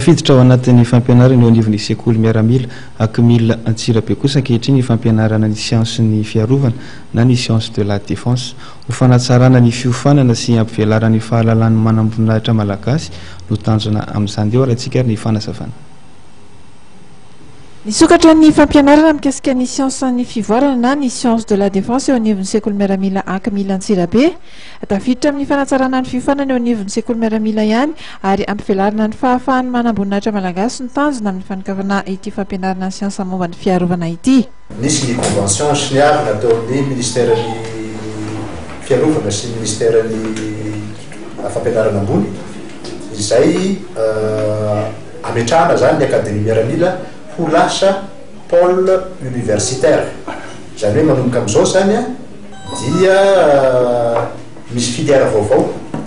Fiditra ao anatin'ny fampianarana eo anivon'ny sekoly miaramila Akmil Antsirabe kosa ankehitriny ny fampianarana ny siansy ny fiarovana na ny science de la défense ho fanatsarana ny fiofanana sy ampivelarany fahalalan'ny manam-boninahitra malagasy no tanjona amin'izany deo rahantsika ny fanasavana. Nisokatra ny fampianarana mikasika ny siansa ny fivoarana na ny science de la défense eo anivon'ny sekoly miaramila Akmil Antsirabe. Tafiditra amin'ny fanatsarana ny fiofanana eo anivon'ny sekoly miaramila ihany ary ampivelarana ny fahafahan'ny manam-boninahitra malagasy ny tanjona amin'ny fanokafana ity fampianarana ny siansa momba ny fiarovana ity. Nisy ny convention signiary natao amin'ny ministèren'ny fiarovana sy ministèren'ny fampianarana ambony izay ametrahana zany ny akademia miaramila ho lasa pôle universitaire. Zany hoe manomboka amin'izao zany dia misy filière vaovao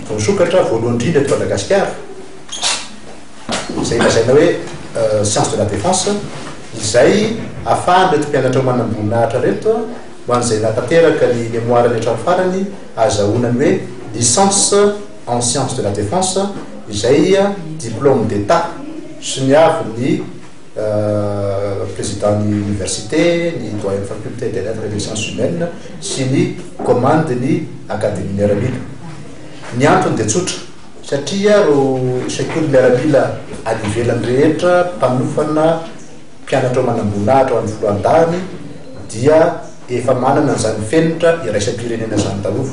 vao nisokatra voalohany indrindra eto Madagasikara izay lazaina hoe science de la défense izay ahafahana reto mpianatra manam-boninahitra reto ho an'izay natanteraka ny mémoire ny hatramin'ny farany azahoana ny hoe licence en science de la défense izay diplôme d'état sy ny avy ny président ny université, ny doyen faculté des lettres et des sciences humaines sy ny commande ny akademia miaramila. Ny antony dia tsotra satria ro sekoly miaramila any ivelany rehetra mpanofana mpianatra manam-boninahitra ho an'ny foloan-dany dia efa manana an'izany fenitra iraisam-pirenena zany daholo.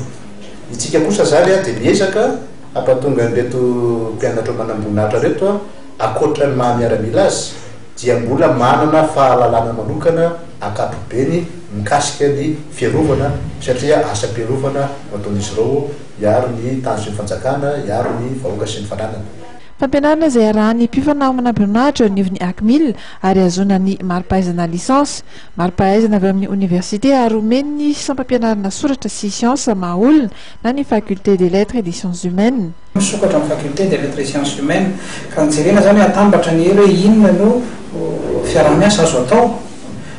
Itsika kosa zany dia miezaka hampatonga an'ireto mpianatra manam-boninahitra reto akoatra ny maha miaramila azy dia mbola manana fahalalana manokana akapobeny mikasika ny fiarovana satria asa-piarovana ataon'izy ireo hiaro ny tanjona ny fanjakana, hiaro ny vahoaka sy ny fananana. Fampianarana izay arahan'ny mpifanao manam-boninahitra eo anivon'ny Akmil ary azona ny mari-pahaizana licence, mari-pahaizana avy amin'ny université ary omeny ny sampam-pianarana soratra sy siansa maha-olona na ny faculté des lettres et des sciences humaines. Misokatra amin'ny faculté des lettres et sciences humaines ka nijerena zany atambatra ny elo hoe inona no fiarah-miasa azo atao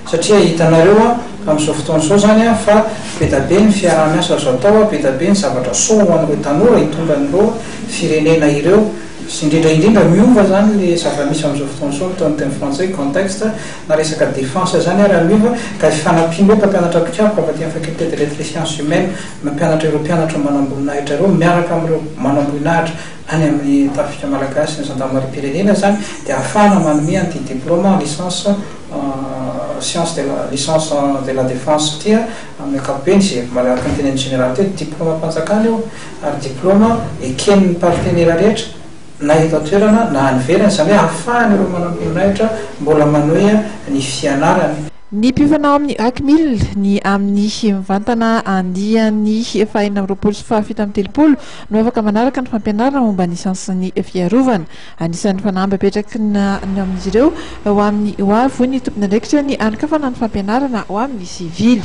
satria hitanareo amin'izao fotoana izao zany fa be da be ny fiarah-miasa azo atao, be da be ny zavatra soa ho an'ireo tanora hitondra an'ireo firenena ireo sy indrindra miova zany le zava-misy amin'izao fotoana izao atao ny teny français contexte na resaka défense zany raha miova ka fanampiana hoe mpampianatra mpitiako avy aty amin'ny faculté des lettres et sciences humaines mampianatra ireo mpianatra manam-boninahitra ireo miaraka amin'ireo manam-boninahitra any amin'ny tafika malagasy ny gendarmerie-pirenena zany dia ahafahana manome an'ity diplôme licence science de la licence de la défense tia amin'ny ankapobeny zay malaka ny teneny général teo diplôme mpanjakana io ary diplôme eken'ny partenaire rehetra na eto toerana na any ivelany zany hoe ahafahana ireo manam-boninahitra mbola manoe ny fianarany. Ny mpifanao amin'ny Akmil ny amin'ny mivantana andiany fahaenina amby roapolo sy fahafito amby telopolo no afaka manaraka ny fampianarana momba ny siansa ny fiarovana. Anisan'ny fanamby apetraky ny amin'izy ireo ho amin'ny ho avy ny tompon'andraikitra ny anokafana ny fampianarana ho amin'ny sivily.